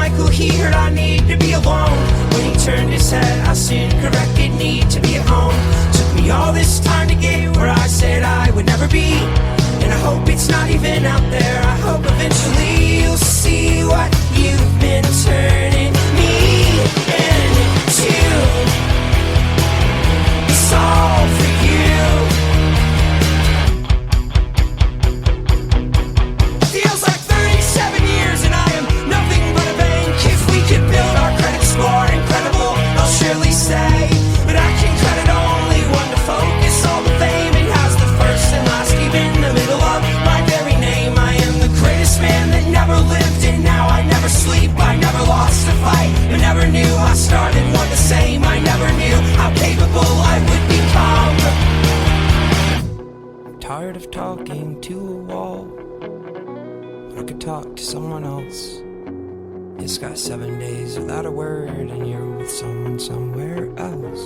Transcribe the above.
cycle, he heard I need to be alone. When he turned his head, I sin-corrected need to be at home. Took me all this time to get where I said I would never be. And I hope it's not even out there. I hope eventually you'll see what you've been turning me into. It's all for you. Feels like 37 years and I am nothing but a bank. If we could build our credit score incredible, I'll surely say. But I can credit only one to focus all the fame. It has the first and last, even the middle of my very name. I am the greatest man that never lived, and now I never sleep. I never lost a fight, I never knew I started one the same. I never knew how capable I would become. I'm tired of talking to a wall. I could talk to someone else. It's got 7 days without a word, and you're with someone somewhere else.